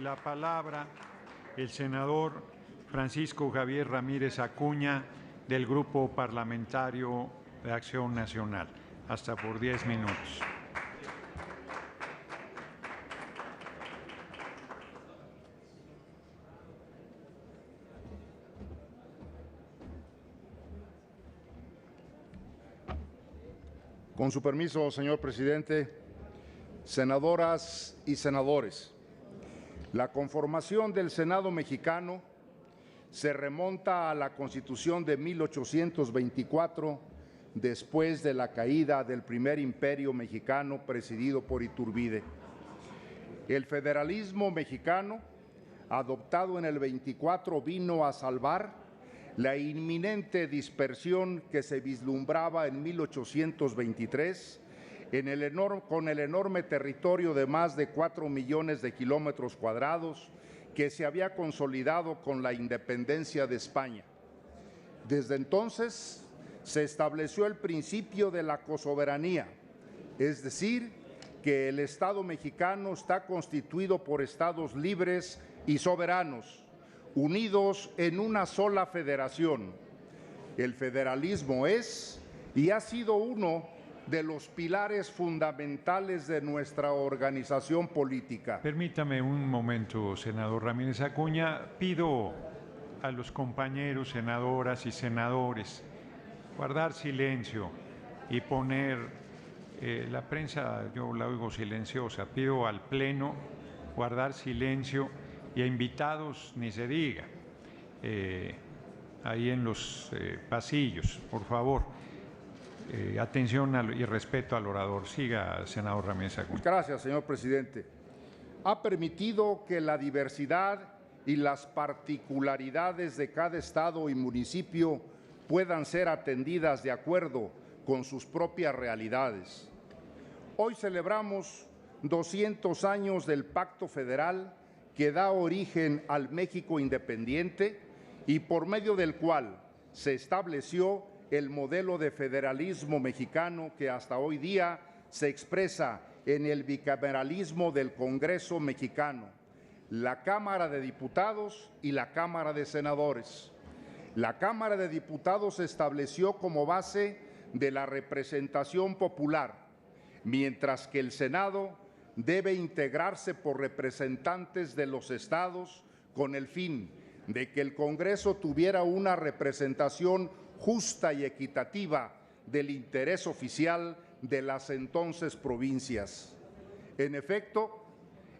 la palabra el senador Francisco Javier Ramírez Acuña, del Grupo Parlamentario de Acción Nacional. Hasta por 10 minutos. Con su permiso, señor presidente, senadoras y senadores, la conformación del Senado mexicano se remonta a la Constitución de 1824, después de la caída del primer imperio mexicano presidido por Iturbide. El federalismo mexicano, adoptado en el 24, vino a salvar la inminente dispersión que se vislumbraba en 1823 con el enorme territorio de más de 4 millones de kilómetros cuadrados que se había consolidado con la independencia de España. Desde entonces se estableció el principio de la cosoberanía, es decir, que el Estado mexicano está constituido por estados libres y soberanos, unidos en una sola federación. El federalismo es y ha sido uno de los pilares fundamentales de nuestra organización política. Permítame un momento, senador Ramírez Acuña. Pido a los compañeros senadoras y senadores guardar silencio y poner la prensa, yo la oigo silenciosa. Pido al Pleno guardar silencio y a invitados ni se diga, ahí en los pasillos, por favor. Atención y respeto al orador. Siga, senador Ramírez Acuña. Gracias, señor presidente. Ha permitido que la diversidad y las particularidades de cada estado y municipio puedan ser atendidas de acuerdo con sus propias realidades. Hoy celebramos 200 años del Pacto Federal que da origen al México independiente y por medio del cual se estableció el modelo de federalismo mexicano que hasta hoy día se expresa en el bicameralismo del Congreso mexicano, la Cámara de Diputados y la Cámara de Senadores. La Cámara de Diputados se estableció como base de la representación popular, mientras que el Senado debe integrarse por representantes de los estados con el fin de que el Congreso tuviera una representación justa y equitativa del interés oficial de las entonces provincias. En efecto,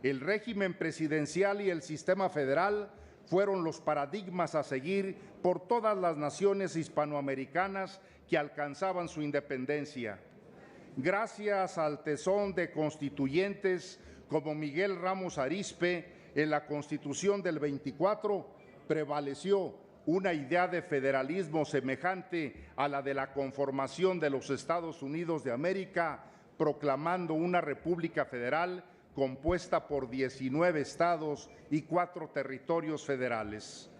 el régimen presidencial y el sistema federal fueron los paradigmas a seguir por todas las naciones hispanoamericanas que alcanzaban su independencia. Gracias al tesón de constituyentes como Miguel Ramos Arizpe, en la Constitución del 24 prevaleció una idea de federalismo semejante a la de la conformación de los Estados Unidos de América, proclamando una república federal compuesta por 19 estados y 4 territorios federales.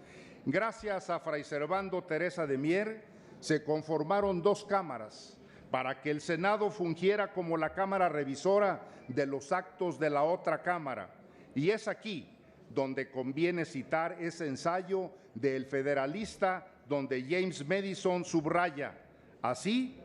Gracias a Fray Servando Teresa de Mier, se conformaron 2 cámaras para que el Senado fungiera como la cámara revisora de los actos de la otra cámara. Y es aquí donde conviene citar ese ensayo del Federalista, donde James Madison subraya: así,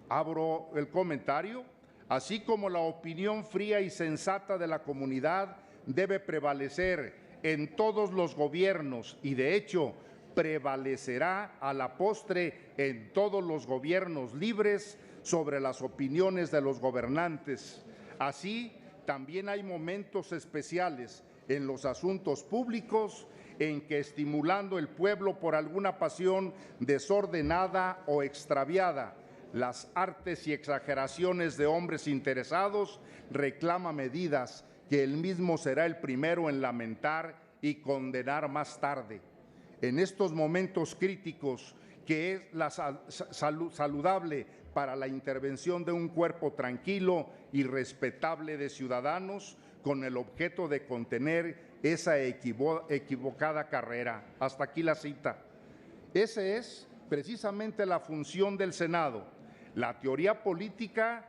abro el comentario, así como la opinión fría y sensata de la comunidad debe prevalecer en todos los gobiernos y de hecho prevalecerá a la postre en todos los gobiernos libres sobre las opiniones de los gobernantes. Así, también hay momentos especiales en los asuntos públicos en que, estimulando el pueblo por alguna pasión desordenada o extraviada, las artes y exageraciones de hombres interesados, reclama medidas que él mismo será el primero en lamentar y condenar más tarde. En estos momentos críticos, que es la saludable para la intervención de un cuerpo tranquilo y respetable de ciudadanos, con el objeto de contener esa equivocada carrera. Hasta aquí la cita. Esa es precisamente la función del Senado. La teoría política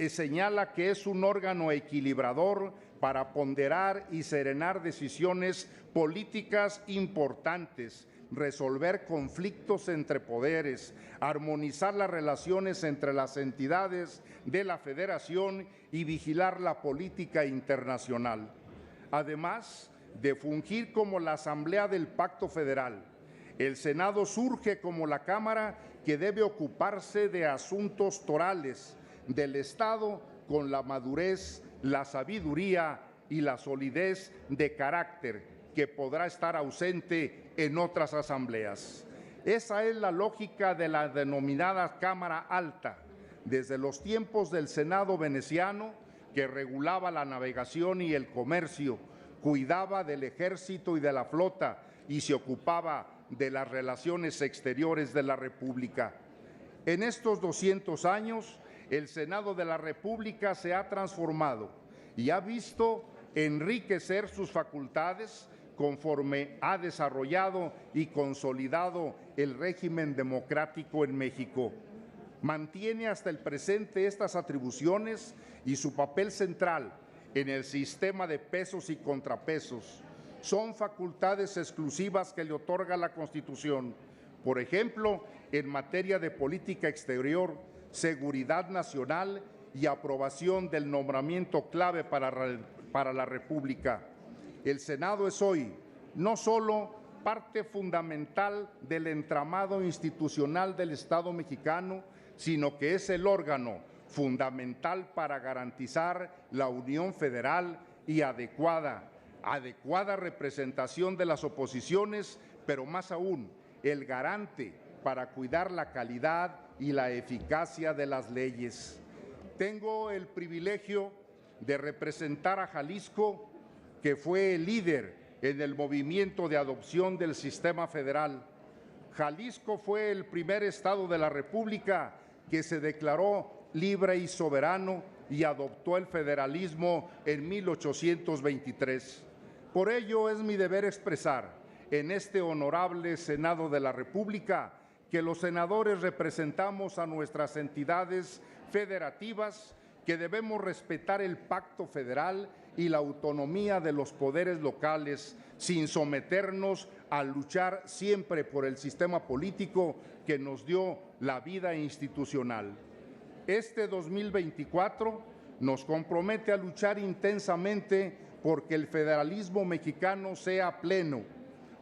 señala que es un órgano equilibrador para ponderar y serenar decisiones políticas importantes, resolver conflictos entre poderes, armonizar las relaciones entre las entidades de la Federación y vigilar la política internacional. Además de fungir como la Asamblea del Pacto Federal, el Senado surge como la Cámara que debe ocuparse de asuntos torales del Estado con la madurez, la sabiduría y la solidez de carácter que podrá estar ausente en otras asambleas. Esa es la lógica de la denominada Cámara Alta, desde los tiempos del Senado veneciano, que regulaba la navegación y el comercio, cuidaba del ejército y de la flota y se ocupaba de las relaciones exteriores de la República. En estos 200 años, el Senado de la República se ha transformado y ha visto enriquecer sus facultades conforme ha desarrollado y consolidado el régimen democrático en México. Mantiene hasta el presente estas atribuciones y su papel central en el sistema de pesos y contrapesos. Son facultades exclusivas que le otorga la Constitución, por ejemplo, en materia de política exterior, seguridad nacional y aprobación del nombramiento clave para la República. El Senado es hoy no solo parte fundamental del entramado institucional del Estado mexicano, sino que es el órgano fundamental para garantizar la unión federal y adecuada representación de las oposiciones, pero más aún, el garante para cuidar la calidad y la eficacia de las leyes. Tengo el privilegio de representar a Jalisco, que fue el líder en el movimiento de adopción del sistema federal. Jalisco fue el primer estado de la República que se declaró libre y soberano y adoptó el federalismo en 1823. Por ello es mi deber expresar en este honorable Senado de la República que los senadores representamos a nuestras entidades federativas, que debemos respetar el pacto federal y la autonomía de los poderes locales, sin someternos a luchar siempre por el sistema político que nos dio la vida institucional. Este 2024 nos compromete a luchar intensamente porque el federalismo mexicano sea pleno.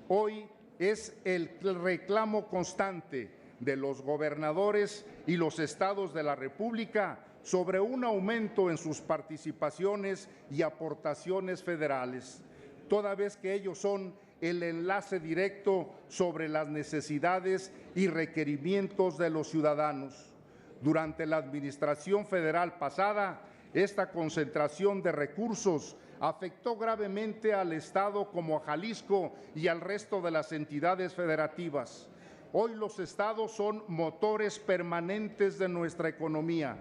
Hoy es el reclamo constante de los gobernadores y los estados de la República sobre un aumento en sus participaciones y aportaciones federales, toda vez que ellos son el enlace directo sobre las necesidades y requerimientos de los ciudadanos. Durante la administración federal pasada, esta concentración de recursos afectó gravemente al Estado como a Jalisco y al resto de las entidades federativas. Hoy los estados son motores permanentes de nuestra economía.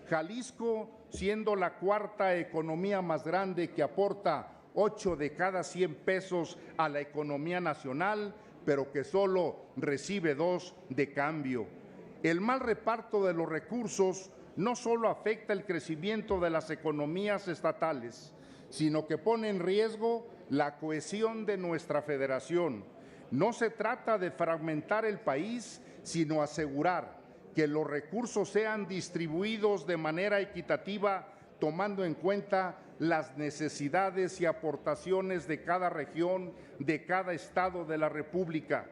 Jalisco, siendo la cuarta economía más grande que aporta 8 de cada 100 pesos a la economía nacional, pero que solo recibe 2 de cambio. El mal reparto de los recursos no solo afecta el crecimiento de las economías estatales, sino que pone en riesgo la cohesión de nuestra federación. No se trata de fragmentar el país, sino asegurar que los recursos sean distribuidos de manera equitativa, tomando en cuenta las necesidades y aportaciones de cada región, de cada estado de la República.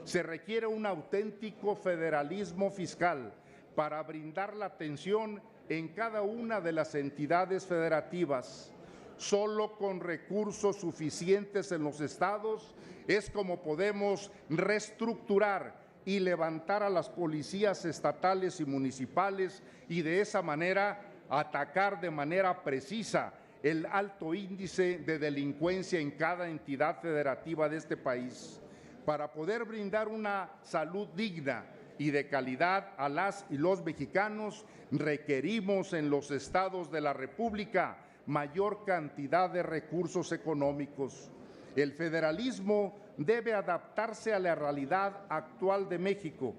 Se requiere un auténtico federalismo fiscal para brindar la atención en cada una de las entidades federativas. Solo con recursos suficientes en los estados es como podemos reestructurar y levantar a las policías estatales y municipales y de esa manera atacar de manera precisa el alto índice de delincuencia en cada entidad federativa de este país. Para poder brindar una salud digna y de calidad a las y los mexicanos, requerimos en los estados de la República mayor cantidad de recursos económicos. El federalismo debe adaptarse a la realidad actual de México,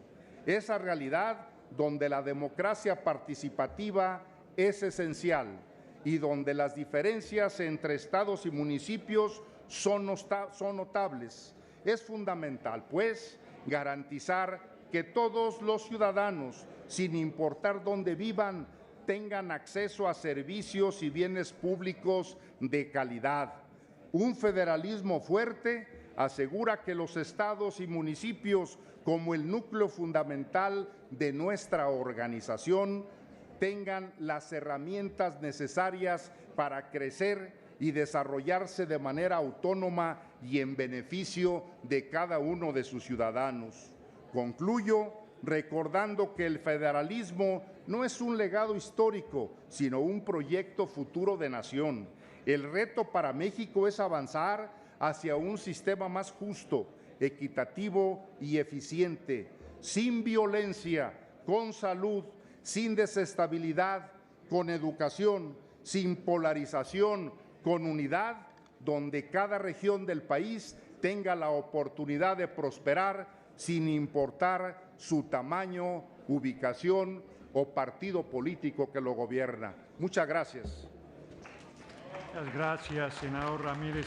esa realidad donde la democracia participativa es esencial y donde las diferencias entre estados y municipios son notables. Es fundamental, pues, garantizar que todos los ciudadanos, sin importar dónde vivan, tengan acceso a servicios y bienes públicos de calidad. Un federalismo fuerte asegura que los estados y municipios, como el núcleo fundamental de nuestra organización, tengan las herramientas necesarias para crecer y desarrollarse de manera autónoma y en beneficio de cada uno de sus ciudadanos. Concluyo recordando que el federalismo no es un legado histórico, sino un proyecto futuro de nación. El reto para México es avanzar hacia un sistema más justo, equitativo y eficiente, sin violencia, con salud, sin desestabilidad, con educación, sin polarización, con unidad, donde cada región del país tenga la oportunidad de prosperar sin importar su tamaño, ubicación o partido político que lo gobierna. Muchas gracias. Muchas gracias, senador Ramírez